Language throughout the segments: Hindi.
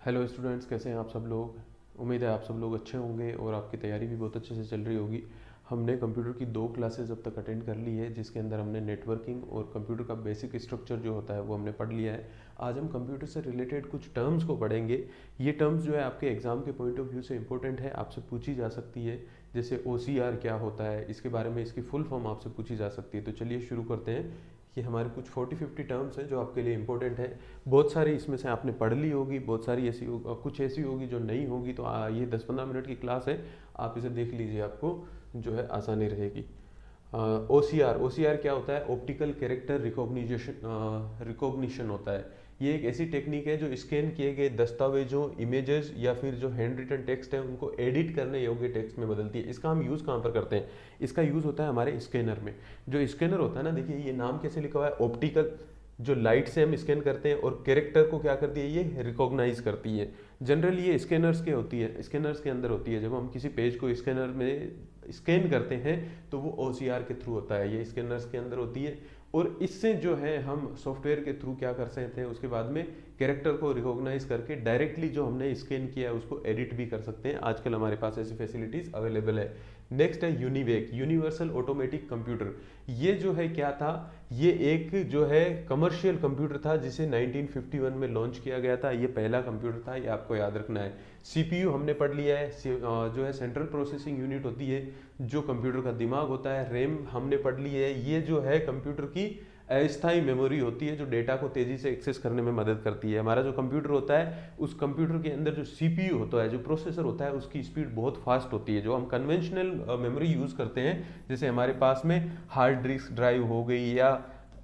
हेलो स्टूडेंट्स, कैसे हैं आप सब लोग। उम्मीद है आप सब लोग अच्छे होंगे और आपकी तैयारी भी बहुत अच्छे से चल रही होगी। हमने कंप्यूटर की 2 क्लासेस अब तक अटेंड कर ली है, जिसके अंदर हमने नेटवर्किंग और कंप्यूटर का बेसिक स्ट्रक्चर जो होता है वो हमने पढ़ लिया है। आज हम कंप्यूटर से रिलेटेड कुछ टर्म्स को पढ़ेंगे। ये टर्म्स जो है आपके एग्जाम के पॉइंट ऑफ व्यू से इंपॉर्टेंट है, आपसे पूछी जा सकती है। जैसे OCR क्या होता है, इसके बारे में इसकी फुल फॉर्म आपसे पूछी जा सकती है। तो चलिए शुरू करते हैं। ये हमारे कुछ 40-50 टर्म्स हैं जो आपके लिए इंपॉर्टेंट है। बहुत सारी इसमें से आपने पढ़ ली होगी, बहुत सारी ऐसी कुछ ऐसी होगी जो नहीं होगी। तो ये 10-15 मिनट की क्लास है, आप इसे देख लीजिए, आपको जो है आसानी रहेगी। OCR क्या होता है? ऑप्टिकल कैरेक्टर रिकॉग्निशन होता है। ये एक ऐसी टेक्निक है जो स्कैन किए गए दस्तावेजों, इमेजेस या फिर जो हैंड रिटन टेक्स्ट है उनको एडिट करने योग्य टेक्स्ट में बदलती है। इसका हम यूज़ कहाँ पर करते हैं? इसका यूज़ होता है हमारे स्कैनर में। जो स्कैनर होता है ना, देखिए ये नाम कैसे लिखा हुआ है, ऑप्टिकल। जो लाइट से हम स्कैन करते हैं और कैरेक्टर को क्या करती है, ये रिकॉग्नाइज करती है। जनरली ये स्कैनर्स के होती है, स्कैनर्स के अंदर होती है। जब हम किसी पेज को स्कैनर में स्कैन करते हैं तो वो OCR के थ्रू होता है, ये स्कैनर्स के अंदर होती है। और इससे जो है हम सॉफ्टवेयर के थ्रू क्या कर सकते हैं, उसके बाद में कैरेक्टर को रिकॉग्नाइज करके डायरेक्टली जो हमने स्कैन किया है उसको एडिट भी कर सकते हैं। आजकल हमारे पास ऐसी फैसिलिटीज अवेलेबल है। नेक्स्ट है यूनिवेक, यूनिवर्सल ऑटोमेटिक कंप्यूटर। ये जो है क्या था, ये एक जो है कमर्शियल कंप्यूटर था जिसे 1951 में लॉन्च किया गया था। ये पहला कंप्यूटर था, ये आपको याद रखना है। CPU हमने पढ़ लिया है, जो है सेंट्रल प्रोसेसिंग यूनिट होती है, जो कंप्यूटर का दिमाग होता है। रैम हमने पढ़ ली है, ये जो है कंप्यूटर की अस्थायी मेमोरी होती है जो डेटा को तेजी से एक्सेस करने में मदद करती है। हमारा जो कंप्यूटर होता है, उस कंप्यूटर के अंदर जो CPU होता है, जो प्रोसेसर होता है, उसकी स्पीड बहुत फास्ट होती है। जो हम कन्वेंशनल मेमोरी यूज़ करते हैं, जैसे हमारे पास में हार्ड डिस्क ड्राइव हो गई या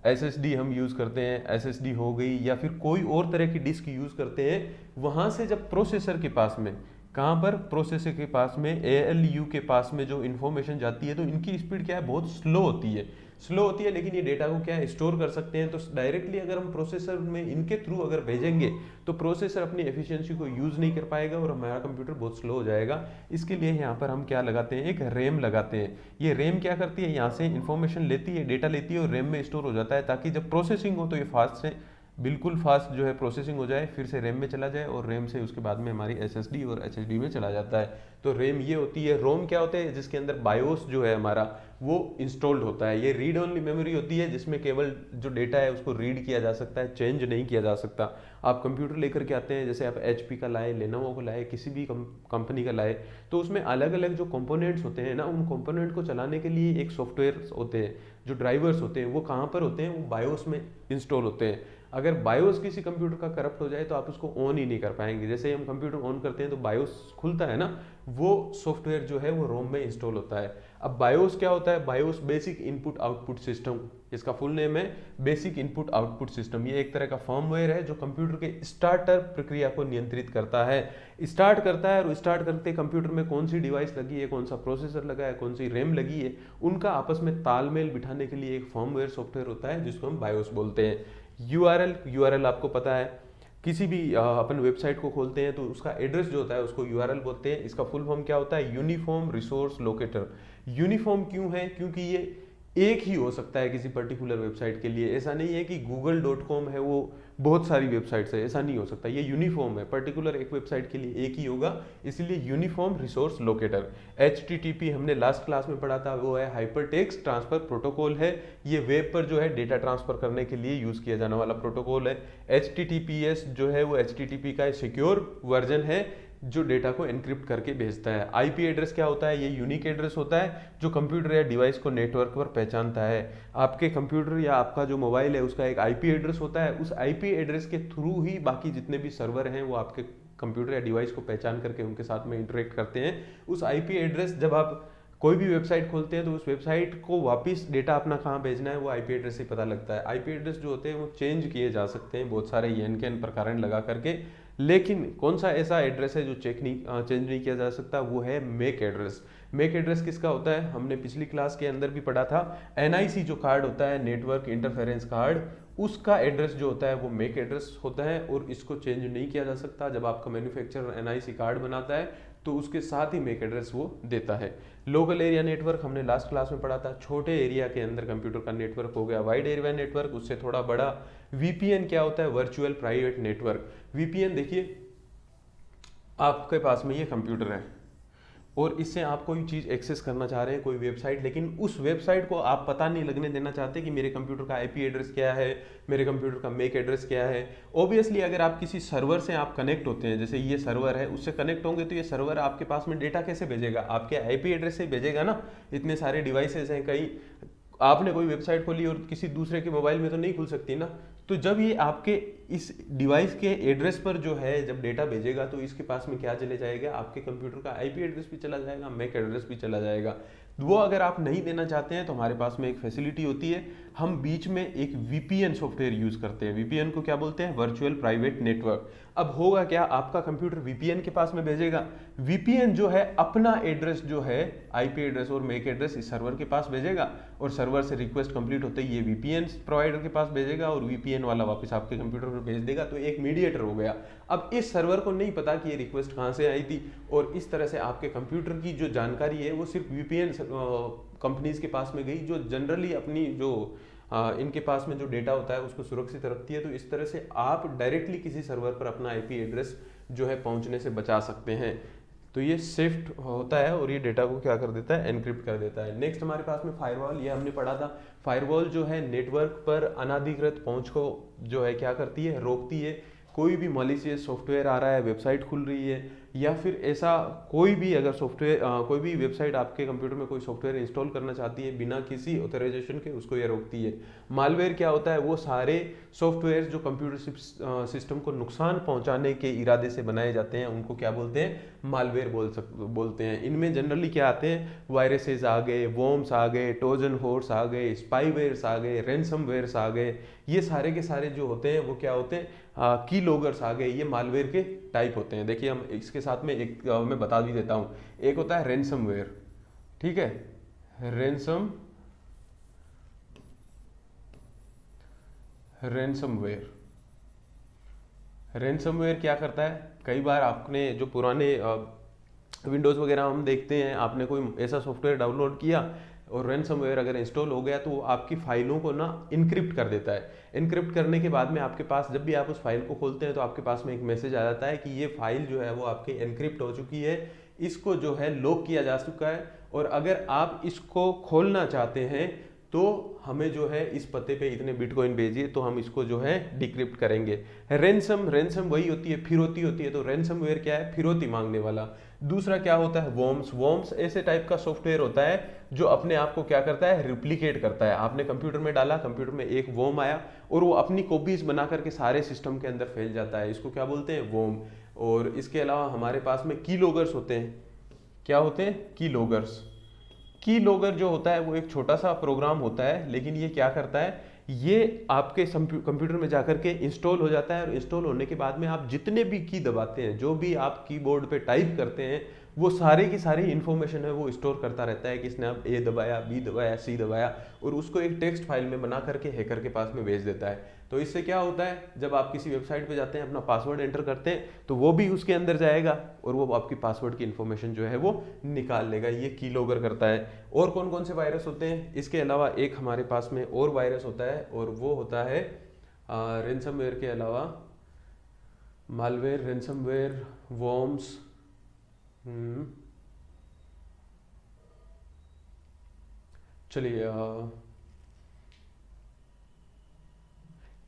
SSD हम यूज़ करते हैं, SSD हो गई, या फिर कोई और तरह की डिस्क यूज़ करते हैं, वहाँ से जब प्रोसेसर के पास में, कहाँ पर, प्रोसेसर के पास में, ALU के पास में जो इन्फॉर्मेशन जाती है, तो इनकी स्पीड क्या है, बहुत स्लो होती है। स्लो होती है, लेकिन ये डेटा को क्या है, स्टोर कर सकते हैं। तो डायरेक्टली अगर हम प्रोसेसर में इनके थ्रू अगर भेजेंगे तो प्रोसेसर अपनी एफिशिएंसी को यूज़ नहीं कर पाएगा और हमारा कंप्यूटर बहुत स्लो हो जाएगा। इसके लिए यहाँ पर हम क्या लगाते हैं, एक रैम लगाते हैं। ये रैम क्या करती है, यहाँ से इन्फॉर्मेशन लेती है, डेटा लेती है और रैम में स्टोर हो जाता है, ताकि जब प्रोसेसिंग हो तो ये फास्ट से बिल्कुल फास्ट जो है प्रोसेसिंग हो जाए, फिर से रैम में चला जाए और रैम से उसके बाद में हमारी SSD और HDD में चला जाता है। तो रैम ये होती है। रोम क्या होता है, जिसके अंदर बायोस जो है हमारा वो इंस्टॉल्ड होता है। ये रीड ओनली मेमोरी होती है, जिसमें केवल जो डेटा है उसको रीड किया जा सकता है, चेंज नहीं किया जा सकता। आप कंप्यूटर लेकर के आते हैं, जैसे आप HP का लाए, लेनोवो को लाए, किसी भी कंपनी का लाए, तो उसमें अलग अलग जो कंपोनेंट्स होते हैं ना, उन कंपोनेंट को चलाने के लिए एक सॉफ्टवेयर होते हैं, जो ड्राइवर्स होते हैं, वो कहाँ पर होते हैं, वो बायोस में इंस्टॉल होते हैं। अगर बायोस किसी कंप्यूटर का करप्ट हो जाए तो आप उसको ऑन ही नहीं कर पाएंगे। जैसे हम कंप्यूटर ऑन करते हैं तो बायोस खुलता है ना, वो सॉफ्टवेयर जो है वो रोम में इंस्टॉल होता है। अब बायोस क्या होता है, BIOS basic input output system, इसका फुल नेम है बेसिक इनपुट आउटपुट सिस्टम। ये एक तरह का फर्मवेयर है जो कंप्यूटर के स्टार्टर प्रक्रिया को नियंत्रित करता है, स्टार्ट करता है। और स्टार्ट करते कंप्यूटर में कौन सी डिवाइस लगी है, कौन सा प्रोसेसर लगा है, कौन सी रैम लगी है, उनका आपस में तालमेल बिठाने के लिए एक फर्मवेयर सॉफ्टवेयर होता है जिसको हम बायोस बोलते हैं। यूआरएल आपको पता है, किसी भी अपन वेबसाइट को खोलते हैं तो उसका एड्रेस जो होता है उसको यूआरएल बोलते हैं। इसका फुल फॉर्म क्या होता है, यूनिफॉर्म रिसोर्स लोकेटर। यूनिफॉर्म क्यों है, क्योंकि ये एक ही हो सकता है किसी पर्टिकुलर वेबसाइट के लिए। ऐसा नहीं है कि google.com है वो बहुत सारी वेबसाइट्स है, ऐसा नहीं हो सकता। ये यूनिफॉर्म है, पर्टिकुलर एक वेबसाइट के लिए एक ही होगा, इसलिए यूनिफॉर्म रिसोर्स लोकेटर। HTTP हमने लास्ट क्लास में पढ़ा था, वो है हाइपर टेक्स्ट ट्रांसफर प्रोटोकॉल है। ये वेब पर जो है डेटा ट्रांसफर करने के लिए यूज किया जाने वाला प्रोटोकॉल है। HTTPS जो है वो HTTP का सिक्योर वर्जन है जो डेटा को एनक्रिप्ट करके भेजता है। IP एड्रेस क्या होता है, ये यूनिक एड्रेस होता है जो कंप्यूटर या डिवाइस को नेटवर्क पर पहचानता है। आपके कंप्यूटर या आपका जो मोबाइल है उसका एक IP एड्रेस होता है, उस IP एड्रेस के थ्रू ही बाकी जितने भी सर्वर हैं वो आपके कंप्यूटर या डिवाइस को पहचान करके उनके साथ में इंटरेक्ट करते हैं। उस IP एड्रेस, जब आप कोई भी वेबसाइट खोलते हैं तो उस वेबसाइट को वापस डेटा अपना कहाँ भेजना है वो IP एड्रेस से पता लगता है। IP एड्रेस जो होते हैं वो चेंज किए जा सकते हैं बहुत सारे एन के एन प्रकारण लगा करके, लेकिन कौन सा ऐसा एड्रेस है जो चेंज नहीं किया जा सकता, वो है मेक एड्रेस। मेक एड्रेस किसका होता है, हमने पिछली क्लास के अंदर भी पढ़ा था। NIC जो कार्ड होता है, नेटवर्क इंटरफेरेंस कार्ड, उसका एड्रेस जो होता है वो मेक एड्रेस होता है और इसको चेंज नहीं किया जा सकता। जब आपका मैन्युफैक्चरर NIC कार्ड बनाता है तो उसके साथ ही मेक एड्रेस वो देता है। लोकल एरिया नेटवर्क हमने लास्ट क्लास में पढ़ा था, छोटे एरिया के अंदर कंप्यूटर का नेटवर्क हो गया। वाइड एरिया नेटवर्क उससे थोड़ा बड़ा। VPN क्या होता है, वर्चुअल प्राइवेट नेटवर्क। VPN देखिए, आपके पास में ये कंप्यूटर है और इससे आप कोई चीज़ एक्सेस करना चाह रहे हैं, कोई वेबसाइट, लेकिन उस वेबसाइट को आप पता नहीं लगने देना चाहते कि मेरे कंप्यूटर का आईपी एड्रेस क्या है, मेरे कंप्यूटर का मैक एड्रेस क्या है। ऑब्वियसली अगर आप किसी सर्वर से आप कनेक्ट होते हैं, जैसे ये सर्वर है, उससे कनेक्ट होंगे तो ये सर्वर आपके पास में डेटा कैसे भेजेगा, आपके आईपी एड्रेस से भेजेगा ना। इतने सारे डिवाइसेस हैं, कई आपने कोई वेबसाइट खोली और किसी दूसरे के मोबाइल में तो नहीं खुल सकती ना। तो जब ये आपके इस डिवाइस के एड्रेस पर जो है जब डेटा भेजेगा तो इसके पास में क्या चले जाएगा, आपके कंप्यूटर का आईपी एड्रेस भी चला जाएगा, मैक एड्रेस भी चला जाएगा। वो अगर आप नहीं देना चाहते हैं तो हमारे पास में एक फैसिलिटी होती है, हम बीच में एक वीपीएन सॉफ्टवेयर यूज करते हैं। वीपीएन को क्या बोलते हैं, वर्चुअल प्राइवेट नेटवर्क। अब होगा क्या, आपका कंप्यूटर वीपीएन के पास में भेजेगा, वीपीएन जो है अपना एड्रेस जो है आईपी एड्रेस और मैक एड्रेस इस सर्वर के पास भेजेगा और सर्वर से रिक्वेस्ट कंप्लीट होते ही ये वीपीएन प्रोवाइडर के पास भेजेगा और वीपीएन वाला वापस आपके कंप्यूटर पर भेज देगा। तो एक मीडिएटर हो गया। अब इस सर्वर को नहीं पता कि ये रिक्वेस्ट कहाँ से आई थी, और इस तरह से आपके कंप्यूटर की जो जानकारी है वो सिर्फ वीपीएन कंपनीज के पास में गई, जो जनरली अपनी जो इनके पास में जो डेटा होता है उसको सुरक्षित रखती है। तो इस तरह से आप डायरेक्टली किसी सर्वर पर अपना आईपी एड्रेस जो है पहुंचने से बचा सकते हैं। तो ये शिफ्ट होता है और ये डेटा को क्या कर देता है, एनक्रिप्ट कर देता है। नेक्स्ट हमारे पास में फायरवॉल, ये हमने पढ़ा था। फायरवॉल जो है नेटवर्क पर अनाधिकृत पहुंच को जो है क्या करती है, रोकती है। कोई भी मॉलिशियस सॉफ्टवेयर आ रहा है, वेबसाइट खुल रही है, या फिर ऐसा कोई भी अगर सॉफ्टवेयर कोई भी वेबसाइट आपके कंप्यूटर में कोई सॉफ्टवेयर इंस्टॉल करना चाहती है बिना किसी ऑथराइजेशन के, उसको ये रोकती है। मालवेयर क्या होता है, वो सारे सॉफ्टवेयर जो कंप्यूटर सिस्टम को नुकसान पहुंचाने के इरादे से बनाए जाते हैं उनको क्या बोलते हैं, मालवेयर बोलते हैं। इनमें जनरली क्या आते हैं, वायरसेस आ गए, वॉर्म्स आ गए, ट्रोजन हॉर्स आ गए, स्पाईवेयर्स आ गए, रैनसमवेयर्स आ गए। ये सारे के सारे जो होते हैं वो क्या होते हैं, की लॉगर्स आ गए। ये मालवेयर के टाइप होते हैं। देखिए हम इसके साथ में एक मैं बता भी देता हूँ। एक होता है रैनसमवेयर, ठीक है, रैनसमवेयर क्या करता है, कई बार आपने जो पुराने विंडोज़ वगैरह हम देखते हैं, आपने कोई ऐसा सॉफ्टवेयर डाउनलोड किया और रैनसमवेयर अगर इंस्टॉल हो गया तो वो आपकी फाइलों को ना इनक्रिप्ट कर देता है। इनक्रिप्ट करने के बाद में आपके पास जब भी आप उस फाइल को खोलते हैं तो आपके पास में एक मैसेज आ जाता है कि ये फाइल जो है वो आपके इनक्रिप्ट हो चुकी है, इसको जो है लॉक किया जा चुका है, और अगर आप इसको खोलना चाहते हैं तो हमें जो है इस पते पे इतने बिटकॉइन भेजिए तो हम इसको जो है डिक्रिप्ट करेंगे। रैनसम वही होती है, फिरौती होती है। तो रैनसमवेयर क्या है, फिरौती मांगने वाला। दूसरा क्या होता है, वॉर्म्स ऐसे टाइप का सॉफ्टवेयर होता है जो अपने आप को क्या करता है, रिप्लिकेट करता है। आपने कंप्यूटर में डाला, कंप्यूटर में एक वॉर्म आया और वो अपनी कॉपीज बना करके सारे सिस्टम के अंदर फैल जाता है। इसको क्या बोलते हैं, वॉर्म। और इसके अलावा हमारे पास में की लॉगर्स होते हैं। क्या होते हैं, की लॉगर्स। की लॉगर जो होता है वो एक छोटा सा प्रोग्राम होता है, लेकिन ये क्या करता है, ये आपके कंप्यूटर में जाकर के इंस्टॉल हो जाता है, और इंस्टॉल होने के बाद में आप जितने भी की दबाते हैं, जो भी आप कीबोर्ड पे टाइप करते हैं, वो सारे की सारी इंफॉर्मेशन है वो स्टोर करता रहता है कि इसने अब ए दबाया, बी दबाया, सी दबाया, और उसको एक टेक्स्ट फाइल में बना करके हैकर के पास में भेज देता है। तो इससे क्या होता है, जब आप किसी वेबसाइट पे जाते हैं, अपना पासवर्ड एंटर करते हैं, तो वो भी उसके अंदर जाएगा और वो आपकी पासवर्ड की इन्फॉर्मेशन जो है वो निकाल लेगा। ये कीलॉगर करता है। और कौन कौन से वायरस होते हैं, इसके अलावा एक हमारे पास में और वायरस होता है, और वो होता है रैनसमवेयर के अलावा मालवेयर, रैनसमवेयर, वॉर्म्स, चलिए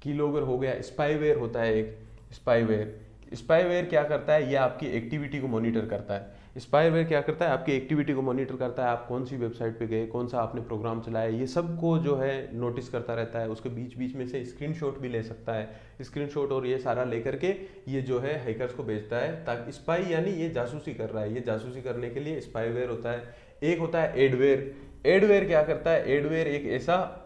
कीलॉगर हो गया। स्पाईवेयर होता है एक, स्पाईवेयर क्या करता है, ये आपकी एक्टिविटी को मॉनिटर करता है। स्पाईवेयर क्या करता है, आपकी एक्टिविटी को मॉनिटर करता है, आप कौन सी वेबसाइट पे गए, कौन सा आपने प्रोग्राम चलाया, ये सब को जो है नोटिस करता रहता है। उसके बीच बीच में से स्क्रीनशॉट भी ले सकता है, स्क्रीनशॉट और ये सारा लेकर के ये जो है हैकर्स को भेजता है, ताकि स्पाई यानी ये जासूसी कर रहा है, ये जासूसी करने के लिए स्पाईवेयर होता है। एक होता है एडवेयर। एडवेयर क्या करता है, एडवेयर एक ऐसा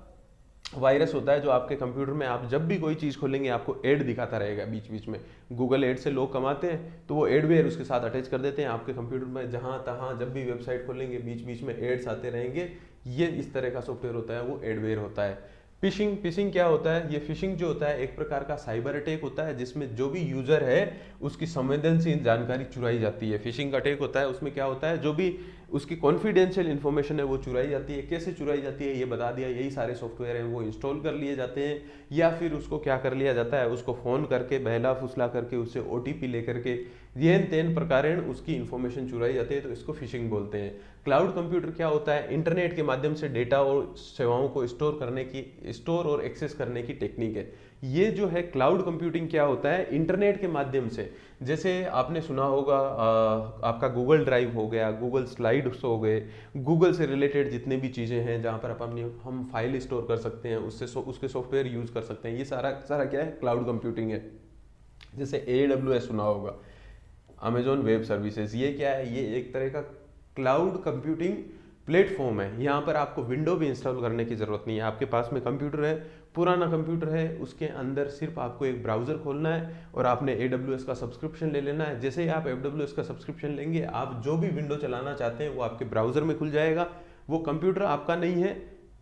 वायरस होता है जो आपके कंप्यूटर में आप जब भी कोई चीज़ खोलेंगे आपको एड दिखाता रहेगा बीच बीच में। गूगल एड से लोग कमाते हैं, तो वो एडवेयर उसके साथ अटैच कर देते हैं आपके कंप्यूटर में। जहां तहां जब भी वेबसाइट खोलेंगे बीच बीच में एड्स आते रहेंगे। ये इस तरह का सॉफ्टवेयर होता है, वो एडवेयर होता है। फिशिंग क्या होता है, ये फिशिंग जो होता है एक प्रकार का साइबर अटैक होता है, जिसमें जो भी यूजर है उसकी संवेदनशील जानकारी चुराई जाती है। फिशिंग अटैक होता है, उसमें क्या होता है, जो भी उसकी कॉन्फिडेंशियल इन्फॉर्मेशन है वो चुराई जाती है। कैसे चुराई जाती है ये बता दिया, यही सारे सॉफ्टवेयर हैं वो इंस्टॉल कर लिए जाते हैं, या फिर उसको क्या कर लिया जाता है, उसको फ़ोन करके बहला फुसला करके उससे OTP लेकर के येन तेन प्रकारेण उसकी इन्फॉर्मेशन चुराई जाती है, तो इसको फिशिंग बोलते हैं। क्लाउड कंप्यूटर क्या होता है, इंटरनेट के माध्यम से डेटा और सेवाओं को स्टोर और एक्सेस करने की टेक्निक है। ये जो है क्लाउड कंप्यूटिंग क्या होता है, इंटरनेट के माध्यम से, जैसे आपने सुना होगा आपका गूगल ड्राइव हो गया, गूगल स्लाइड्स हो गए, गूगल से रिलेटेड जितने भी चीज़ें हैं जहाँ पर हम फाइल स्टोर कर सकते हैं, उसके सॉफ्टवेयर यूज़ कर सकते हैं, ये सारा सारा क्या है, क्लाउड कंप्यूटिंग है। जैसे AWS सुना होगा, अमेजॉन वेब सर्विसेज, ये क्या है, ये एक तरह का क्लाउड कंप्यूटिंग प्लेटफॉर्म है। यहाँ पर आपको विंडो भी इंस्टॉल करने की ज़रूरत नहीं है, आपके पास में कंप्यूटर है, पुराना कंप्यूटर है, उसके अंदर सिर्फ आपको एक ब्राउज़र खोलना है और आपने AWS का सब्सक्रिप्शन ले लेना है। जैसे ही आप AWS का सब्सक्रिप्शन लेंगे, आप जो भी विंडो चलाना चाहते हैं वो आपके ब्राउज़र में खुल जाएगा। वो कंप्यूटर आपका नहीं है,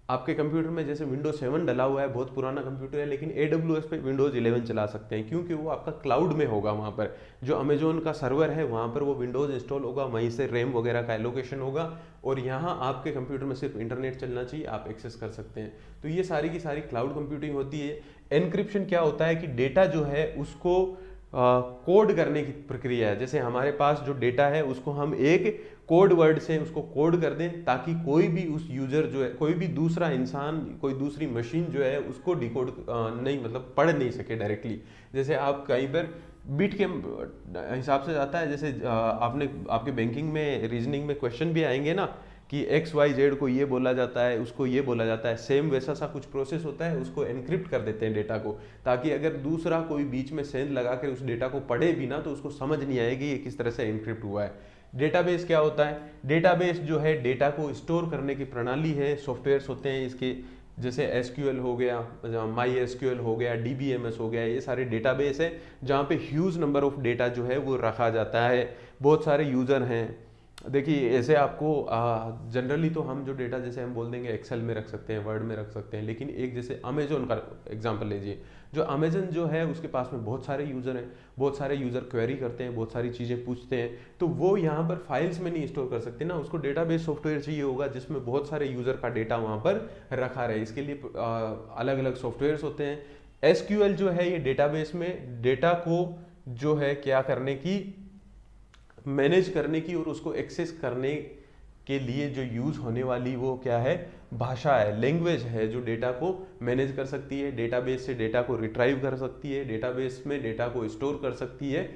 आपके कंप्यूटर में जैसे विंडोज 7 डला हुआ है, बहुत पुराना कंप्यूटर है, लेकिन AWS पे विंडोज 11 चला सकते हैं, क्योंकि वो आपका क्लाउड में होगा। वहाँ पर जो अमेजोन का सर्वर है वहाँ पर वो विंडोज इंस्टॉल होगा, वहीं से रैम वगैरह का एलोकेशन होगा, और यहाँ आपके कंप्यूटर में सिर्फ इंटरनेट चलना चाहिए, आप एक्सेस कर सकते हैं। तो ये सारी की सारी क्लाउड कंप्यूटिंग होती है। एनक्रिप्शन क्या होता है कि डेटा जो है उसको कोड करने की प्रक्रिया है। जैसे हमारे पास जो डेटा है उसको हम एक कोड वर्ड से उसको कोड कर दें, ताकि कोई भी उस यूजर जो है, कोई भी दूसरा इंसान, कोई दूसरी मशीन जो है उसको डिकोड नहीं, मतलब पढ़ नहीं सके डायरेक्टली। जैसे आप कहीं पर बिट के हिसाब से जाता है, जैसे आपके बैंकिंग में रीजनिंग में क्वेश्चन भी आएंगे ना कि XYZ को ये बोला जाता है, उसको ये बोला जाता है, सेम वैसा सा कुछ प्रोसेस होता है, उसको एनक्रिप्ट कर देते हैं डेटा को, ताकि अगर दूसरा कोई बीच में सेंध लगा कर उस डेटा को पढ़े भी ना तो उसको समझ नहीं आएगी ये किस तरह से एनक्रिप्ट हुआ है। डेटाबेस क्या होता है, डेटाबेस जो है डेटा को स्टोर करने की प्रणाली है, सॉफ्टवेयर्स होते हैं इसके, जैसे SQL हो गया, MySQL हो गया, DBMS हो गया, ये सारे डेटाबेस है जहाँ पे ह्यूज नंबर ऑफ डेटा जो है वो रखा जाता है, बहुत सारे यूज़र हैं। देखिए ऐसे आपको जनरली तो हम जो डेटा जैसे हम बोल देंगे एक्सेल में रख सकते हैं, वर्ड में रख सकते हैं, लेकिन एक जैसे अमेजोन का एग्जांपल लीजिए, जो अमेजन जो है उसके पास में बहुत सारे यूज़र हैं, बहुत सारे यूज़र क्वेरी करते हैं, बहुत सारी चीज़ें पूछते हैं, तो वो यहाँ पर फाइल्स में नहीं स्टोर कर सकते ना, उसको डेटाबेस सॉफ्टवेयर चाहिए होगा जिसमें बहुत सारे यूज़र का डेटा वहाँ पर रखा रहे। इसके लिए अलग अलग सॉफ्टवेयर्स होते हैं। SQL जो है ये डेटाबेस में डेटा को जो है क्या करने की, मैनेज करने की और उसको एक्सेस करने के लिए जो यूज़ होने वाली वो क्या है, भाषा है, लैंग्वेज है, जो डेटा को मैनेज कर सकती है, डेटाबेस से डेटा को रिट्राइव कर सकती है, डेटाबेस में डेटा को स्टोर कर सकती है,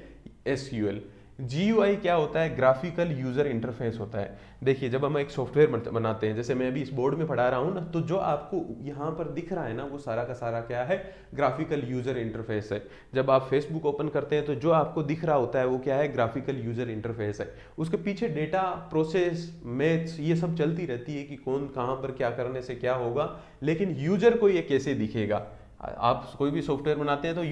SQL। GUI क्या होता है, ग्राफिकल यूजर इंटरफेस होता है। देखिए जब हम एक सॉफ्टवेयर बनाते हैं, जैसे मैं अभी इस बोर्ड में पढ़ा रहा हूँ ना, तो जो आपको यहाँ पर दिख रहा है ना वो सारा का सारा क्या है, ग्राफिकल यूजर इंटरफेस है। जब आप फेसबुक ओपन करते हैं तो जो आपको दिख रहा होता है वो क्या है, ग्राफिकल यूजर इंटरफेस है। उसके पीछे डेटा प्रोसेस, मैथ्स, ये सब चलती रहती है कि कौन कहाँ पर क्या करने से क्या होगा, लेकिन यूजर को ये कैसे दिखेगा। आप कोई भी सॉफ्टवेयर बनाते हैं तो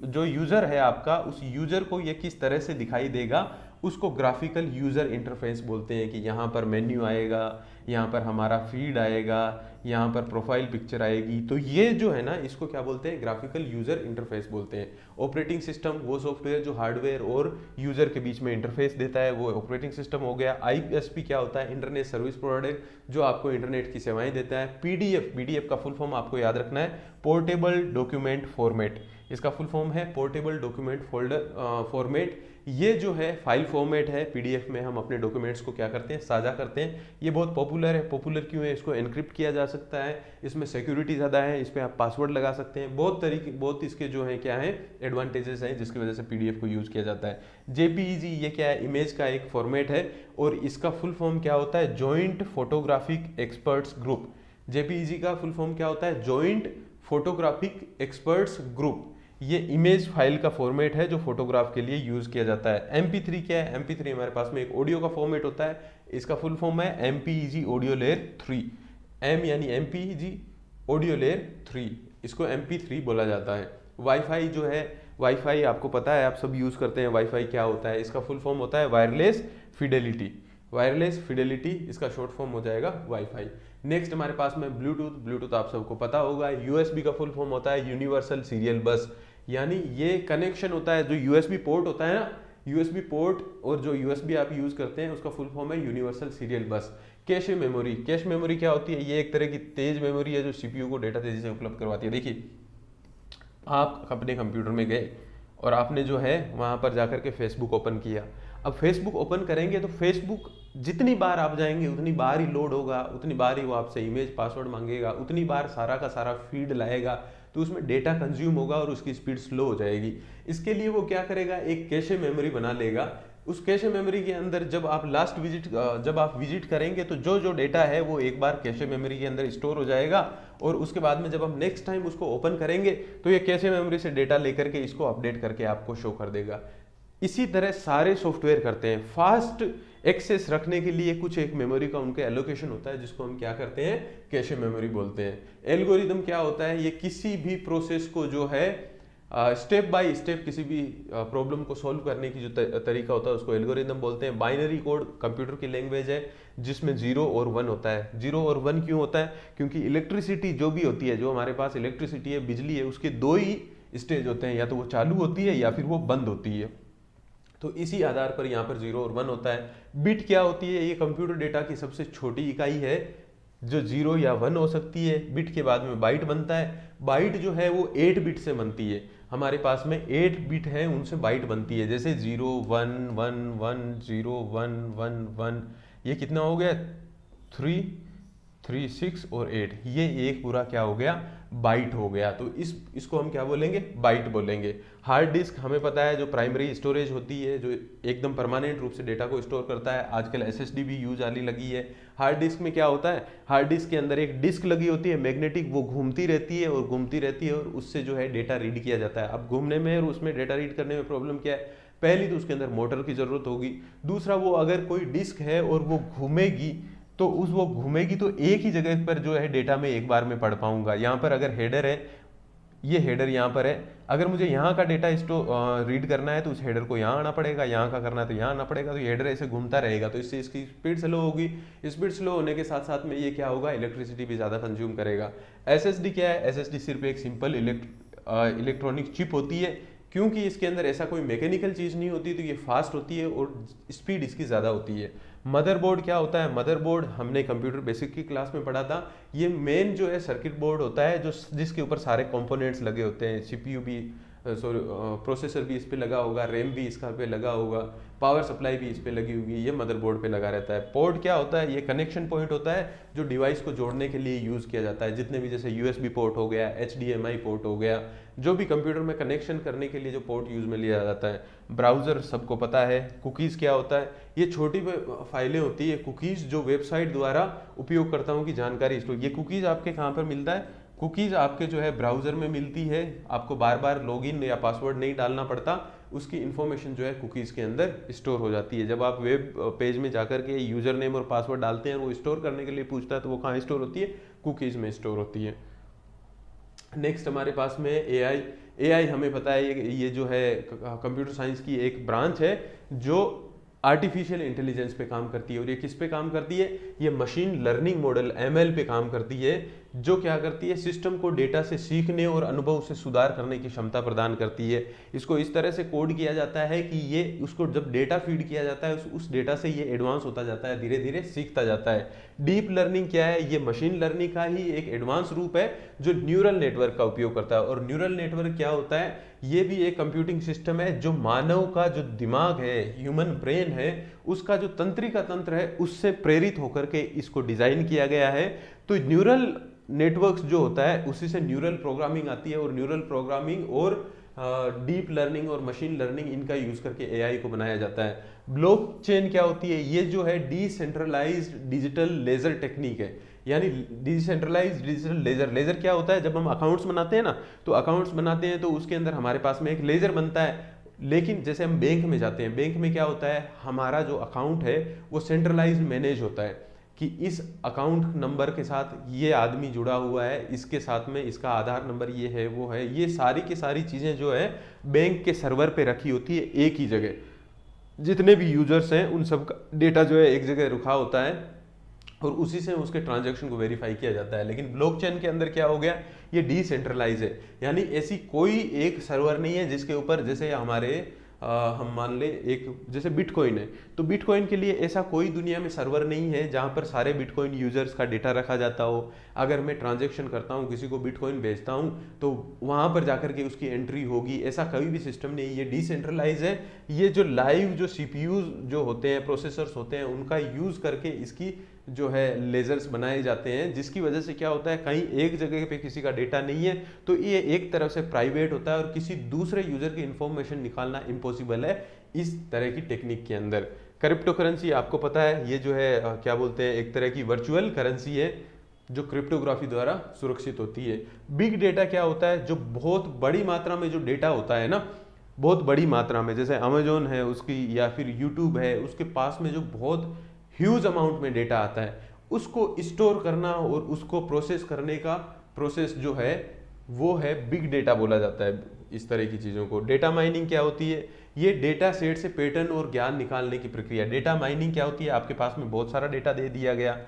जो यूज़र है आपका, उस यूज़र को ये किस तरह से दिखाई देगा, उसको ग्राफिकल यूज़र इंटरफेस बोलते हैं। कि यहाँ पर मेन्यू आएगा, यहाँ पर हमारा फीड आएगा, यहाँ पर प्रोफाइल पिक्चर आएगी, तो ये जो है ना इसको क्या बोलते हैं, ग्राफिकल यूज़र इंटरफेस बोलते हैं। ऑपरेटिंग सिस्टम वो सॉफ्टवेयर जो हार्डवेयर और यूज़र के बीच में इंटरफेस देता है, वो ऑपरेटिंग सिस्टम हो गया। ISP क्या होता है, इंटरनेट सर्विस प्रोवाइडर, जो आपको इंटरनेट की सेवाएं देता है। PDF का फुल फॉर्म आपको याद रखना है, पोर्टेबल डॉक्यूमेंट फॉर्मेट, इसका फुल फॉर्म है पोर्टेबल डॉक्यूमेंट फॉर्मेट। ये जो है फाइल फॉर्मेट है, PDF में हम अपने डॉक्यूमेंट्स को क्या करते हैं, साझा करते हैं। ये बहुत पॉपुलर है। पॉपुलर क्यों है, इसको एनक्रिप्ट किया जा सकता है, इसमें सिक्योरिटी ज़्यादा है, इस पर आप पासवर्ड लगा सकते हैं, बहुत इसके जो है क्या है एडवांटेजेस हैं, जिसकी वजह से PDF को यूज़ किया जाता है। JPEG ये क्या है, इमेज का एक फॉर्मेट है, और इसका फुल फॉर्म क्या होता है, joint photographic experts group. JPEG का फुल फॉर्म क्या होता है, जॉइंट फोटोग्राफिक एक्सपर्ट्स ग्रुप। ये इमेज फाइल का फॉर्मेट है जो फोटोग्राफ के लिए यूज़ किया जाता है। MP3 क्या है, MP3 हमारे पास में एक ऑडियो का फॉर्मेट होता है, इसका फुल फॉर्म है MPEG ऑडियो लेयर 3। M यानी MPEG ऑडियो लेयर 3, इसको MP3 बोला जाता है। वाईफाई जो है, वाईफाई आपको पता है, आप सब यूज़ करते हैं। वाईफाई क्या होता है, इसका फुल फॉर्म होता है वायरलेस फिडेलिटी। वायरलेस फिडेलिटी इसका शॉर्ट फॉर्म हो जाएगा वाईफाई। नेक्स्ट हमारे पास में ब्लूटूथ आप सबको पता होगा। USB का फुल फॉर्म होता है यूनिवर्सल सीरियल बस, यानी ये कनेक्शन होता है, जो USB पोर्ट होता है ना, यूएसबी पोर्ट और जो यूएसबी आप यूज़ करते हैं उसका फुल फॉर्म है यूनिवर्सल सीरियल बस। कैशे मेमोरी, कैश मेमोरी क्या होती है? ये एक तरह की तेज मेमोरी है जो सीपीयू को डेटा तेजी से उपलब्ध करवाती है। देखिए, आप अपने कंप्यूटर में गए और आपने जो है वहाँ पर जाकर के फेसबुक ओपन किया। अब फेसबुक ओपन करेंगे तो फेसबुक जितनी बार आप जाएंगे उतनी बार ही लोड होगा, उतनी बार ही वो आपसे इमेज पासवर्ड मांगेगा, उतनी बार सारा का सारा फीड लाएगा, तो उसमें डेटा कंज्यूम होगा और उसकी स्पीड स्लो हो जाएगी। इसके लिए वो क्या करेगा, एक कैशे मेमोरी बना लेगा। उस कैशे मेमोरी के अंदर जब आप विजिट करेंगे तो जो जो डेटा है वो एक बार कैशे मेमोरी के अंदर स्टोर हो जाएगा और उसके बाद में जब हम नेक्स्ट टाइम उसको ओपन करेंगे तो ये कैशे मेमोरी से डेटा लेकर के इसको अपडेट करके आपको शो कर देगा। इसी तरह सारे सॉफ्टवेयर करते हैं। फास्ट एक्सेस रखने के लिए कुछ एक मेमोरी का उनका एलोकेशन होता है जिसको हम क्या करते हैं, कैशे मेमोरी बोलते हैं। एल्गोरिदम क्या होता है, ये किसी भी प्रोसेस को जो है स्टेप बाय स्टेप किसी भी प्रॉब्लम को सॉल्व करने की जो तरीका होता है उसको एल्गोरिदम बोलते हैं। बाइनरी कोड कंप्यूटर की लैंग्वेज है जिसमें 0 और 1 होता है। 0 और 1 क्यों होता है? क्योंकि इलेक्ट्रिसिटी जो भी होती है, जो हमारे पास इलेक्ट्रिसिटी है, बिजली है, उसके दो ही स्टेज होते हैं, या तो वो चालू होती है या फिर वो बंद होती है। तो इसी आधार पर यहाँ पर 0 और 1 होता है। बिट क्या होती है? ये कंप्यूटर डेटा की सबसे छोटी इकाई है जो 0 या 1 हो सकती है। बिट के बाद में बाइट बनता है। बाइट जो है वो 8 बिट से बनती है। हमारे पास में 8 बिट है, उनसे बाइट बनती है। जैसे 0 1 1 1 0 1 1 1, ये कितना हो गया? 3 3 6 और 8, ये एक पूरा क्या हो गया, बाइट हो गया। तो इसको हम क्या बोलेंगे, बाइट बोलेंगे। हार्ड डिस्क हमें पता है जो प्राइमरी स्टोरेज होती है, जो एकदम परमानेंट रूप से डेटा को स्टोर करता है। आजकल एसएसडी भी यूज आने लगी है। हार्ड डिस्क में क्या होता है, हार्ड डिस्क के अंदर एक डिस्क लगी होती है मैग्नेटिक, वो घूमती रहती है और घूमती रहती है और उससे जो है डेटा रीड किया जाता है। अब घूमने में और उसमें डेटा रीड करने में प्रॉब्लम क्या है? पहली तो उसके अंदर मोटर की जरूरत होगी। दूसरा, वो अगर कोई डिस्क है और वो घूमेगी तो वो घूमेगी तो एक ही जगह पर जो है डेटा में एक बार में पढ़ पाऊंगा। यहाँ पर अगर हेडर है, ये हेडर यहाँ पर है, अगर मुझे यहाँ का डेटा रीड करना है तो उस हेडर को यहाँ आना पड़ेगा, यहाँ का करना है तो यहाँ आना पड़ेगा। तो ये हेडर ऐसे घूमता रहेगा, तो इससे इसकी स्पीड स्लो होगी। स्पीड स्लो होने के साथ साथ में ये क्या होगा, इलेक्ट्रिसिटी भी ज़्यादा कंज्यूम करेगा। एसएसडी क्या है? एसएसडी सिर्फ एक सिंपल इलेक्ट्रॉनिक चिप होती है। क्योंकि इसके अंदर ऐसा कोई मैकेनिकल चीज़ नहीं होती तो ये फास्ट होती है और स्पीड इसकी ज़्यादा होती है। मदरबोर्ड क्या होता है? मदरबोर्ड हमने कंप्यूटर बेसिक की क्लास में पढ़ा था। ये मेन जो है सर्किट बोर्ड होता है जो जिसके ऊपर सारे कंपोनेंट्स लगे होते हैं। सीपीयू भी प्रोसेसर भी इस पे लगा होगा, रैम भी इसका पे लगा होगा, पावर सप्लाई भी इस पे लगी होगी, ये मदरबोर्ड पे लगा रहता है। पोर्ट क्या होता है? ये कनेक्शन पॉइंट होता है जो डिवाइस को जोड़ने के लिए यूज़ किया जाता है। जितने भी, जैसे यूएसबी पोर्ट हो गया, एचडीएमआई पोर्ट हो गया, जो भी कंप्यूटर में कनेक्शन करने के लिए जो पोर्ट यूज में लिया जाता है। ब्राउज़र सबको पता है। कुकीज़ क्या होता है? ये छोटी फाइलें होती है कुकीज़ जो वेबसाइट द्वारा उपयोगकर्ताओं की जानकारी स्टोर। ये कुकीज़ आपके कहाँ पर मिलता है? कुकीज़ आपके जो है ब्राउज़र में मिलती है। आपको बार बार लॉगिन या पासवर्ड नहीं डालना पड़ता, उसकी इन्फॉर्मेशन जो है कुकीज़ के अंदर स्टोर हो जाती है। जब आप वेब पेज में जाकर के यूज़र नेम और पासवर्ड डालते हैं, वो स्टोर करने के लिए पूछता है, तो वो कहाँ स्टोर होती है? कुकीज़ में स्टोर होती है। नेक्स्ट हमारे पास में एआई हमें पता है ये जो है कंप्यूटर साइंस की एक ब्रांच है जो आर्टिफिशियल इंटेलिजेंस पे काम करती है। और ये किस पे काम करती है? ये मशीन लर्निंग मॉडल एमएल पे काम करती है, जो क्या करती है, सिस्टम को डेटा से सीखने और अनुभव से सुधार करने की क्षमता प्रदान करती है। इसको इस तरह से कोड किया जाता है कि ये उसको जब डेटा फीड किया जाता है उस डेटा से ये एडवांस होता जाता है, धीरे धीरे सीखता जाता है। डीप लर्निंग क्या है? ये मशीन लर्निंग का ही एक एडवांस रूप है जो न्यूरल नेटवर्क का उपयोग करता है। और न्यूरल नेटवर्क क्या होता है? ये भी एक कंप्यूटिंग सिस्टम है जो मानव का जो दिमाग है, ह्यूमन ब्रेन है, उसका जो तंत्रिका तंत्र है उससे प्रेरित होकर के इसको डिजाइन किया गया है। तो न्यूरल नेटवर्क्स जो होता है उसी से न्यूरल प्रोग्रामिंग आती है। और न्यूरल प्रोग्रामिंग और डीप लर्निंग और मशीन लर्निंग, इनका यूज करके एआई को बनाया जाता है। ब्लॉकचेन क्या होती है? ये जो है डिसेंट्रलाइज्ड डिजिटल लेजर टेक्निक है, यानी डिसेंट्रलाइज्ड डिजिटल लेजर। लेजर क्या होता है? जब हम अकाउंट्स बनाते हैं ना, तो अकाउंट्स बनाते हैं तो उसके अंदर हमारे पास में एक लेजर बनता है। लेकिन जैसे हम बैंक में जाते हैं, बैंक में क्या होता है, हमारा जो अकाउंट है वो सेंट्रलाइज्ड मैनेज होता है कि इस अकाउंट नंबर के साथ ये आदमी जुड़ा हुआ है, इसके साथ में इसका आधार नंबर ये है, वो है, ये सारी की सारी चीज़ें जो है बैंक के सर्वर पे रखी होती है एक ही जगह। जितने भी यूजर्स हैं उन सब का डेटा जो है एक जगह रखा होता है और उसी से उसके ट्रांजैक्शन को वेरीफाई किया जाता है। लेकिन ब्लॉकचेन के अंदर क्या हो गया, ये डिसेंट्रलाइज है, यानी ऐसी कोई एक सर्वर नहीं है जिसके ऊपर, जैसे हमारे हम मान लें एक जैसे बिटकॉइन है, तो बिटकॉइन के लिए ऐसा कोई दुनिया में सर्वर नहीं है जहाँ पर सारे बिटकॉइन यूजर्स का डेटा रखा जाता हो। अगर मैं ट्रांजेक्शन करता हूँ, किसी को बिटकॉइन भेजता हूँ, तो वहाँ पर जाकर के उसकी एंट्री होगी, ऐसा कोई भी सिस्टम नहीं। ये डिसेंट्रलाइज है। ये जो लाइव जो सीपीयू जो होते हैं, प्रोसेसर्स होते हैं, उनका यूज़ करके इसकी जो है लेजर्स बनाए जाते हैं, जिसकी वजह से क्या होता है, कहीं एक जगह पे किसी का डेटा नहीं है, तो ये एक तरफ से प्राइवेट होता है और किसी दूसरे यूजर की इंफॉर्मेशन निकालना इम्पॉसिबल है इस तरह की टेक्निक के अंदर। क्रिप्टो करेंसी आपको पता है, ये जो है क्या बोलते हैं, एक तरह की वर्चुअल करेंसी है जो क्रिप्टोग्राफी द्वारा सुरक्षित होती है। बिग डेटा क्या होता है, जो बहुत बड़ी मात्रा में जो डेटा होता है ना, बहुत बड़ी मात्रा में, जैसे अमेजोन है उसकी, या फिर यूट्यूब है, उसके पास में जो बहुत ह्यूज अमाउंट में डेटा आता है, उसको स्टोर करना और उसको प्रोसेस करने का प्रोसेस जो है वो है बिग डेटा बोला जाता है। इस तरह की चीज़ों को डेटा माइनिंग क्या होती है, ये डेटा सेट से पैटर्न और ज्ञान निकालने की प्रक्रिया। डेटा माइनिंग क्या होती है, आपके पास में बहुत सारा डेटा दे दिया गया,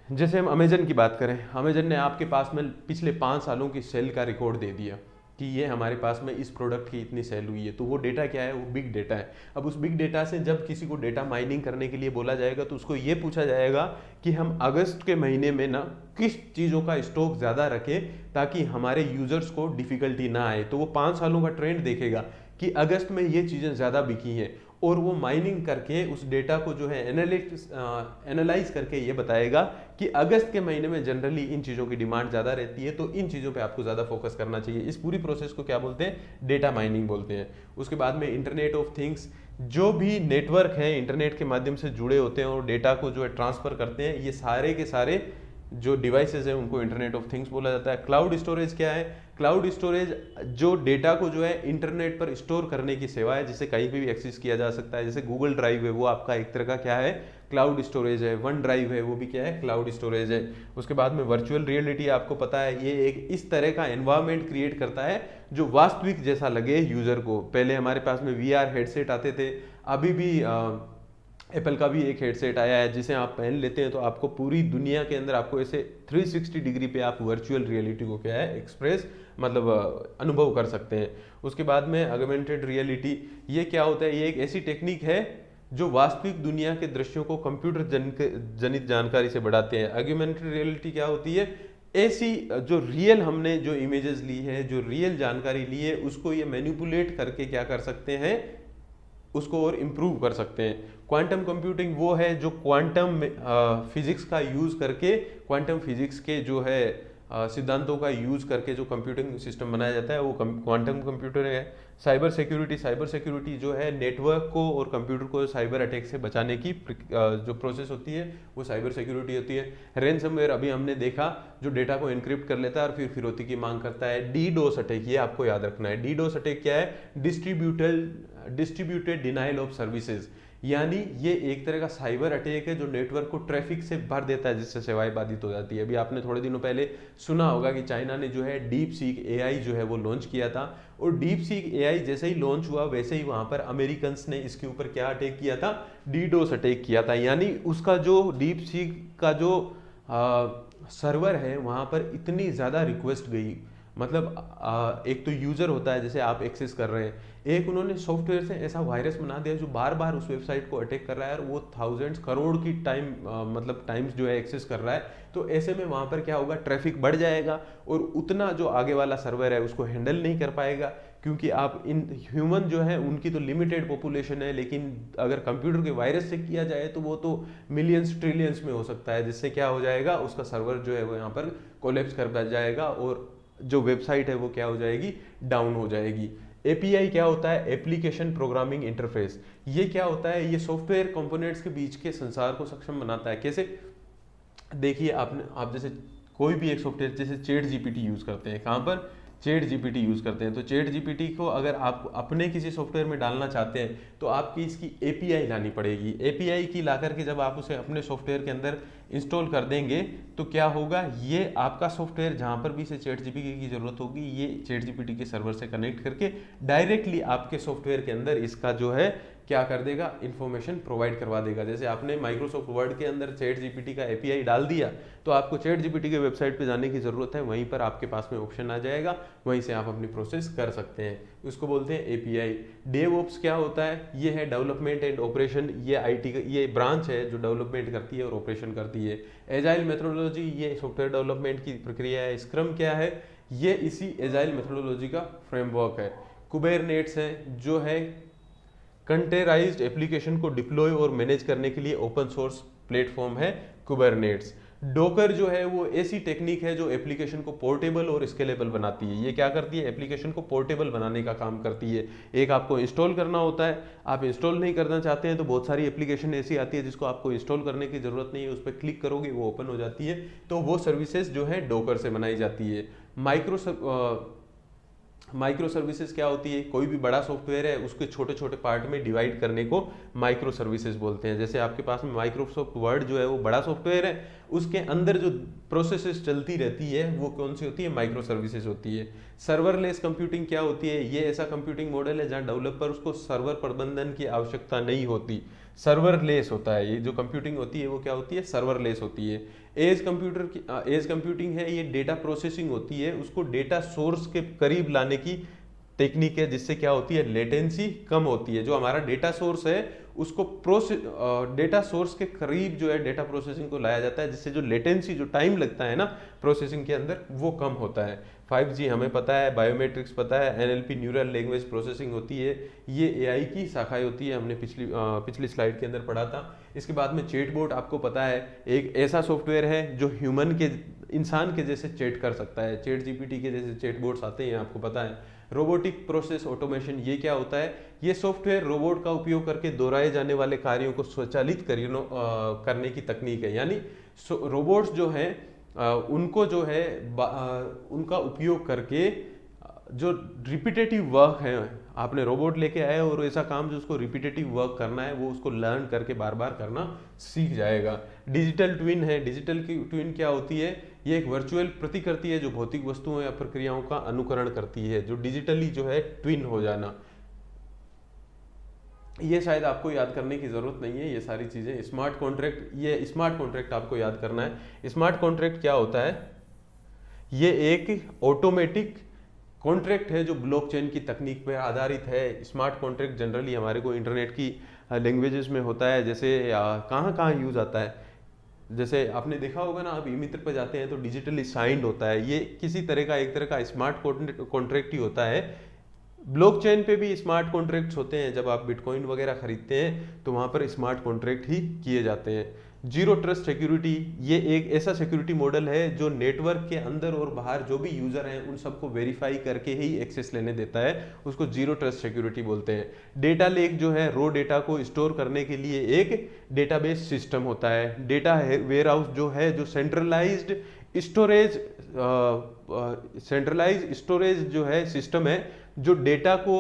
जैसे हम अमेजन की बात करें, अमेजन ने आपके पास में पिछले 5 सालों की सेल का रिकॉर्ड दे दिया कि ये हमारे पास में इस प्रोडक्ट की इतनी सेल हुई है, तो वो डेटा क्या है, वो बिग डेटा है। अब उस बिग डेटा से जब किसी को डेटा माइनिंग करने के लिए बोला जाएगा, तो उसको ये पूछा जाएगा कि हम अगस्त के महीने में ना किस चीज़ों का स्टॉक ज़्यादा रखें ताकि हमारे यूजर्स को डिफिकल्टी ना आए। तो वो 5 सालों का ट्रेंड देखेगा कि अगस्त में ये चीज़ें ज़्यादा बिकी हैं, और वो माइनिंग करके उस डेटा को जो है एनालाइज करके ये बताएगा कि अगस्त के महीने में जनरली इन चीज़ों की डिमांड ज़्यादा रहती है, तो इन चीज़ों पे आपको ज़्यादा फोकस करना चाहिए। इस पूरी प्रोसेस को क्या बोलते हैं, डेटा माइनिंग बोलते हैं। उसके बाद में इंटरनेट ऑफ थिंग्स, जो भी नेटवर्क है इंटरनेट के माध्यम से जुड़े होते हैं और डेटा को जो है ट्रांसफ़र करते हैं, ये सारे के सारे जो डिवाइसेस हैं उनको इंटरनेट ऑफ थिंग्स बोला जाता है। क्लाउड स्टोरेज क्या है, क्लाउड स्टोरेज जो डेटा को जो है इंटरनेट पर स्टोर करने की सेवा है, जिसे कहीं पे भी एक्सेस किया जा सकता है। जैसे गूगल ड्राइव है, वो आपका एक तरह का क्या है, क्लाउड स्टोरेज है। वन ड्राइव है, वो भी क्या है, क्लाउड स्टोरेज है। उसके बाद में वर्चुअल रियलिटी आपको पता है, ये एक इस तरह का एनवायरनमेंट क्रिएट करता है जो वास्तविक जैसा लगे यूजर को। पहले हमारे पास में VR हेडसेट आते थे, अभी भी एप्पल का भी एक हेडसेट आया है जिसे आप पहन लेते हैं तो आपको पूरी दुनिया के अंदर आपको ऐसे 360 डिग्री पे आप वर्चुअल रियलिटी को क्या है, एक्सप्रेस मतलब अनुभव कर सकते हैं। उसके बाद में ऑगमेंटेड रियलिटी, ये क्या होता है, ये एक ऐसी टेक्निक है जो वास्तविक दुनिया के दृश्यों को कंप्यूटर जनित जानकारी से बढ़ाते हैं। ऑगमेंटेड रियलिटी क्या होती है, ऐसी जो रियल हमने जो इमेजेस ली है, जो रियल जानकारी ली है, उसको ये मैनिपुलेट करके क्या कर सकते हैं, उसको और इम्प्रूव कर सकते हैं। क्वांटम कंप्यूटिंग वो है जो क्वांटम फिजिक्स का यूज़ करके, क्वांटम फिजिक्स के जो है सिद्धांतों का यूज़ करके जो कंप्यूटिंग सिस्टम बनाया जाता है वो क्वांटम कंप्यूटर है। साइबर सिक्योरिटी जो है नेटवर्क को और कंप्यूटर को साइबर अटैक से बचाने की जो प्रोसेस होती है वो साइबर सिक्योरिटी होती है। रैनसमवेयर अभी हमने देखा, जो डेटा को एनक्रिप्ट कर लेता है और फिर फिरौती की मांग करता है। डीडोस अटैक, ये आपको याद रखना है। डीडोस अटैक क्या है, डिस्ट्रीब्यूटेड डिनाइल ऑफ सर्विसेज, यानी ये एक तरह का साइबर अटैक है जो नेटवर्क को ट्रैफिक से भर देता है, जिससे सेवाएं बाधित हो जाती है। अभी आपने थोड़े दिनों पहले सुना होगा कि चाइना ने जो है डीप सीक AI जो है वो लॉन्च किया था, और डीप सीक AI जैसे ही लॉन्च हुआ वैसे ही वहां पर अमेरिकन्स ने इसके ऊपर क्या अटैक किया था, डीडोस अटैक किया था। यानी उसका जो डीप सीक का जो सर्वर है वहां पर इतनी ज़्यादा रिक्वेस्ट गई, मतलब एक तो यूज़र होता है जैसे आप एक्सेस कर रहे हैं, एक उन्होंने सॉफ्टवेयर से ऐसा वायरस बना दिया जो बार बार उस वेबसाइट को अटैक कर रहा है और वो थाउजेंड्स करोड़ की मतलब टाइम्स जो है एक्सेस कर रहा है। तो ऐसे में वहाँ पर क्या होगा, ट्रैफिक बढ़ जाएगा और उतना जो आगे वाला सर्वर है उसको हैंडल नहीं कर पाएगा, क्योंकि आप इन ह्यूमन जो है उनकी तो लिमिटेड पॉपुलेशन है, लेकिन अगर कंप्यूटर के वायरस से किया जाए तो वो तो मिलियंस ट्रिलियंस में हो सकता है, जिससे क्या हो जाएगा, उसका सर्वर जो है वो यहाँ पर कोलैप्स कर जाएगा और जो वेबसाइट है वो क्या हो जाएगी, डाउन हो जाएगी। API क्या होता है, एप्लीकेशन प्रोग्रामिंग इंटरफेस। ये क्या होता है, ये सॉफ्टवेयर कंपोनेंट्स के बीच के संसार को सक्षम बनाता है। कैसे, देखिए आप जैसे कोई भी एक सॉफ्टवेयर जैसे ChatGPT यूज़ करते हैं, कहाँ पर, ChatGPT यूज़ करते हैं, तो ChatGPT को अगर आप अपने किसी सॉफ्टवेयर में डालना चाहते हैं तो आपकी इसकी API लानी पड़ेगी। API की ला करके जब आप उसे अपने सॉफ्टवेयर के अंदर इंस्टॉल कर देंगे तो क्या होगा, ये आपका सॉफ्टवेयर जहाँ पर भी इसे ChatGPT की ज़रूरत होगी, ये ChatGPT के सर्वर से कनेक्ट करके डायरेक्टली आपके सॉफ्टवेयर के अंदर इसका जो है क्या कर देगा, इन्फॉर्मेशन प्रोवाइड करवा देगा। जैसे आपने माइक्रोसॉफ्ट वर्ड के अंदर चैट जीपीटी का एपीआई डाल दिया तो आपको चैट जीपीटी के वेबसाइट पे जाने की ज़रूरत है, वहीं पर आपके पास में ऑप्शन आ जाएगा, वहीं से आप अपनी प्रोसेस कर सकते हैं। उसको बोलते हैं एपीआई। डेवऑप्स क्या होता है, ये है डेवलपमेंट एंड ऑपरेशन, ये आईटी का ये ब्रांच है जो डेवलपमेंट करती है और ऑपरेशन करती है। एजाइल मेथोडोलॉजी, ये सॉफ्टवेयर डेवलपमेंट की प्रक्रिया है। स्क्रम क्या है, ये इसी एजाइल मेथोडोलॉजी का फ्रेमवर्क है। कुबरनेट्स है जो है कंटेनराइज्ड एप्लीकेशन को डिप्लॉय और मैनेज करने के लिए ओपन सोर्स प्लेटफॉर्म है कुबरनेट्स। डोकर जो है वो ऐसी टेक्निक है जो एप्लीकेशन को पोर्टेबल और स्केलेबल बनाती है। ये क्या करती है, एप्लीकेशन को पोर्टेबल बनाने का काम करती है। एक आपको इंस्टॉल करना होता है, आप इंस्टॉल नहीं करना चाहते हैं तो बहुत सारी एप्लीकेशन ऐसी आती है जिसको आपको इंस्टॉल करने की जरूरत नहीं है, उस पर क्लिक करोगे वो ओपन हो जाती है। तो वो सर्विसेज जो है डोकर से बनाई जाती है। माइक्रो सर्विसेज क्या होती है, कोई भी बड़ा सॉफ्टवेयर है उसके छोटे छोटे पार्ट में डिवाइड करने को माइक्रो सर्विसेज बोलते हैं। जैसे आपके पास में माइक्रोसॉफ्ट वर्ड जो है वो बड़ा सॉफ्टवेयर है, उसके अंदर जो प्रोसेसेस चलती रहती है वो कौन सी होती है, माइक्रो सर्विसेज होती है। सर्वरलेस कंप्यूटिंग क्या होती है, ये ऐसा कंप्यूटिंग मॉडल है जहां डेवलपर्स को सर्वर प्रबंधन की आवश्यकता नहीं होती, सर्वरलेस होता है। ये जो कंप्यूटिंग होती है वो क्या होती है, सर्वरलेस होती है। एज कंप्यूटिंग है, ये डेटा प्रोसेसिंग होती है, उसको डेटा सोर्स के करीब लाने की टेक्निक है, जिससे क्या होती है, लेटेंसी कम होती है। जो हमारा डेटा सोर्स है उसको डेटा सोर्स के करीब जो है डेटा प्रोसेसिंग को लाया जाता है, जिससे जो लेटेंसी, जो टाइम लगता है ना प्रोसेसिंग के अंदर, वो कम होता है। 5G हमें पता है, बायोमेट्रिक्स पता है, NLP न्यूरल लैंग्वेज प्रोसेसिंग होती है, ये AI की शाखाएं होती है, हमने पिछली स्लाइड के अंदर पढ़ा था। इसके बाद में चैटबॉट आपको पता है, एक ऐसा सॉफ्टवेयर है जो इंसान के जैसे चैट कर सकता है। चैट जीपीटी के जैसे चैटबॉट्स आते हैं, आपको पता है। रोबोटिक प्रोसेस ऑटोमेशन, ये क्या होता है, ये सॉफ्टवेयर रोबोट का उपयोग करके दोहराए जाने वाले कार्यों को स्वचालित करने की तकनीक है। यानी रोबोट्स जो हैं उनको जो है उनका उपयोग करके जो रिपीटेटिव वर्क है, आपने रोबोट लेके आए और ऐसा काम जो उसको रिपीटेटिव वर्क करना है वो उसको लर्न करके बार बार करना सीख जाएगा। डिजिटल ट्विन है, डिजिटल की ट्विन क्या होती है, ये एक वर्चुअल प्रतिकृति है जो भौतिक वस्तुओं या प्रक्रियाओं का अनुकरण करती है, जो डिजिटली जो है ट्विन हो जाना। ये शायद आपको याद करने की जरूरत नहीं है ये सारी चीजें। स्मार्ट कॉन्ट्रैक्ट, ये स्मार्ट कॉन्ट्रैक्ट आपको याद करना है। स्मार्ट कॉन्ट्रैक्ट क्या होता है, ये एक ऑटोमेटिक कॉन्ट्रैक्ट है जो ब्लॉकचेन की तकनीक पर आधारित है। स्मार्ट कॉन्ट्रैक्ट जनरली हमारे को इंटरनेट की लैंग्वेजेस में होता है, जैसे कहाँ कहाँ यूज आता है, जैसे आपने देखा होगा ना, आप ई मित्र पर जाते हैं तो डिजिटली साइंड होता है, ये किसी तरह का एक तरह का स्मार्ट कॉन्ट्रैक्ट ही होता है। ब्लॉकचेन पे भी स्मार्ट कॉन्ट्रैक्ट्स होते हैं, जब आप बिटकॉइन वगैरह खरीदते हैं तो वहाँ पर स्मार्ट कॉन्ट्रैक्ट ही किए जाते हैं। जीरो ट्रस्ट सिक्योरिटी, ये एक ऐसा सिक्योरिटी मॉडल है जो नेटवर्क के अंदर और बाहर जो भी यूजर हैं उन सबको वेरीफाई करके ही एक्सेस लेने देता है, उसको जीरो ट्रस्ट सिक्योरिटी बोलते हैं। डेटा लेक जो है, रो डेटा को स्टोर करने के लिए एक डेटाबेस सिस्टम होता है। डेटा वेयर हाउस जो है, जो सेंट्रलाइज्ड स्टोरेज जो है सिस्टम है, जो डेटा को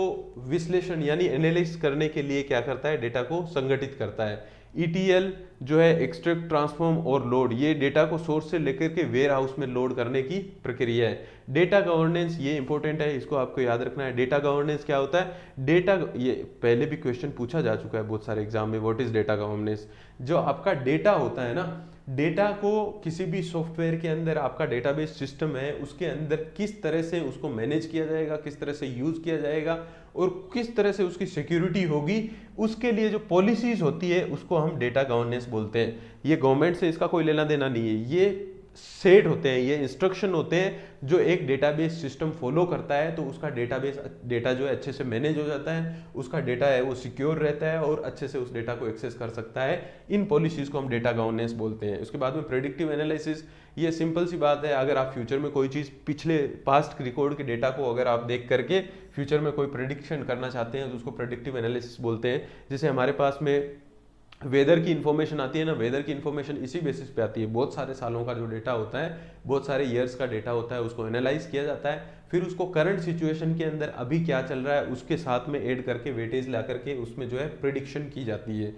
विश्लेषण यानी एनालिसिस करने के लिए क्या करता है, डेटा को संगठित करता है। ETL जो है एक्सट्रैक्ट, ट्रांसफॉर्म और लोड, ये डेटा को सोर्स से लेकर के वेयर हाउस में लोड करने की प्रक्रिया है। डेटा गवर्नेंस, ये इंपॉर्टेंट है, इसको आपको याद रखना है। डेटा गवर्नेंस क्या होता है, डेटा, ये पहले भी क्वेश्चन पूछा जा चुका है बहुत सारे एग्जाम में, व्हाट इज डेटा गवर्नेंस। जो आपका डेटा होता है ना, डेटा को किसी भी सॉफ्टवेयर के अंदर, आपका डेटाबेस सिस्टम है उसके अंदर किस तरह से उसको मैनेज किया जाएगा, किस तरह से यूज किया जाएगा और किस तरह से उसकी सिक्योरिटी होगी, उसके लिए जो पॉलिसीज होती है उसको हम डेटा गवर्नेंस बोलते हैं। ये गवर्नमेंट से इसका कोई लेना देना नहीं है, ये सेट होते हैं, ये इंस्ट्रक्शन होते हैं जो एक डेटाबेस सिस्टम फॉलो करता है, तो उसका डेटा जो है अच्छे से मैनेज हो जाता है, उसका डेटा है वो सिक्योर रहता है और अच्छे से उस डेटा को एक्सेस कर सकता है। इन पॉलिसीज को हम डेटा गवर्नेंस बोलते हैं। उसके बाद में प्रेडिक्टिव एनालिसिस, ये सिंपल सी बात है, अगर आप फ्यूचर में कोई चीज़ पिछले पास्ट रिकॉर्ड के डेटा को अगर आप देख करके फ्यूचर में कोई प्रेडिक्शन करना चाहते हैं तो उसको प्रेडिक्टिव एनालिसिस बोलते हैं। जैसे हमारे पास में वेदर की इन्फॉर्मेशन आती है ना, वेदर की इन्फॉर्मेशन इसी बेसिस पे आती है, बहुत सारे सालों का जो डेटा होता है, बहुत सारे ईयर्स का डेटा होता है, उसको एनालाइज किया जाता है, फिर उसको करंट सिचुएशन के अंदर अभी क्या चल रहा है उसके साथ में ऐड करके वेटेज ला करके उसमें जो है प्रिडिक्शन की जाती है।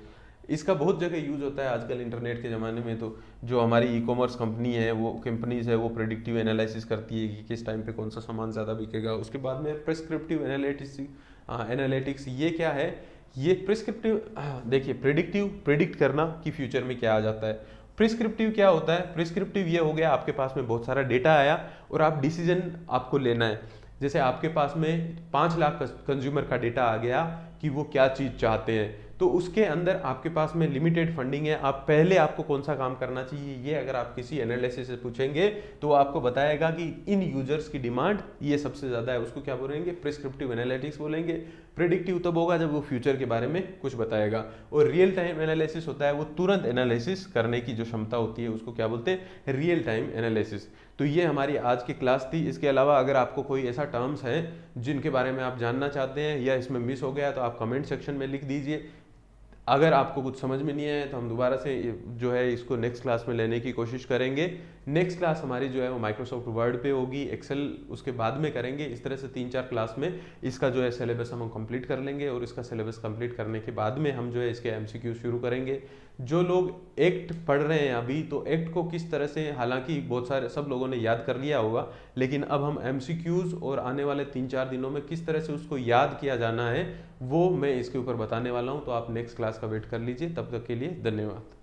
इसका बहुत जगह यूज होता है आजकल इंटरनेट के ज़माने में। तो जो हमारी ई-कॉमर्स कंपनीज है वो प्रेडिक्टिव एनालिसिस करती है कि किस टाइम पे कौन सा सामान ज़्यादा बिकेगा। उसके बाद में प्रेस्क्रिप्टिव एनालिटिक्स, ये क्या है, ये प्रिस्क्रिप्टिव, देखिए प्रिडिक्टिव, प्रिडिक्ट करना कि फ्यूचर में क्या आ जाता है। प्रिस्क्रिप्टिव क्या होता है? प्रिस्क्रिप्टिव ये हो गया आपके पास में बहुत सारा डेटा आया और आप डिसीजन आपको लेना है। जैसे आपके पास में 5 लाख कंज्यूमर का डेटा आ गया कि वो क्या चीज़ चाहते हैं, तो उसके अंदर आपके पास में लिमिटेड फंडिंग है, आप पहले आपको कौन सा काम करना चाहिए, ये अगर आप किसी एनालिसिस से पूछेंगे तो वो आपको बताएगा कि इन यूजर्स की डिमांड ये सबसे ज़्यादा है, उसको क्या बोलेंगे? प्रिस्क्रिप्टिव एनालिटिक्स बोलेंगे। प्रिडिक्टिव तब होगा जब वो फ्यूचर के बारे में कुछ बताएगा। और रियल टाइम एनालिसिस होता है, वो तुरंत एनालिसिस करने की जो क्षमता होती है उसको क्या बोलते हैं? Real time analysis. तो ये हमारी आज की क्लास थी। इसके अलावा अगर आपको कोई ऐसा टर्म्स है जिनके बारे में आप जानना चाहते हैं या इसमें मिस हो गया तो आप कमेंट सेक्शन में लिख दीजिए। अगर आपको कुछ समझ में नहीं आया तो हम दोबारा से जो है इसको नेक्स्ट क्लास में लेने की कोशिश करेंगे। नेक्स्ट क्लास हमारी जो है वो माइक्रोसॉफ्ट वर्ड पे होगी, एक्सेल उसके बाद में करेंगे। इस तरह से 3-4 क्लास में इसका जो है सिलेबस हम कंप्लीट कर लेंगे और इसका सिलेबस कंप्लीट करने के बाद में हम जो है इसके एमसीक्यू शुरू करेंगे। जो लोग एक्ट पढ़ रहे हैं अभी, तो एक्ट को किस तरह से, हालांकि बहुत सारे सब लोगों ने याद कर लिया होगा, लेकिन अब हम एमसीक्यूज और आने वाले 3-4 दिनों में किस तरह से उसको याद किया जाना है वो मैं इसके ऊपर बताने वाला हूं। तो आप नेक्स्ट क्लास का वेट कर लीजिए। तब तक के लिए धन्यवाद।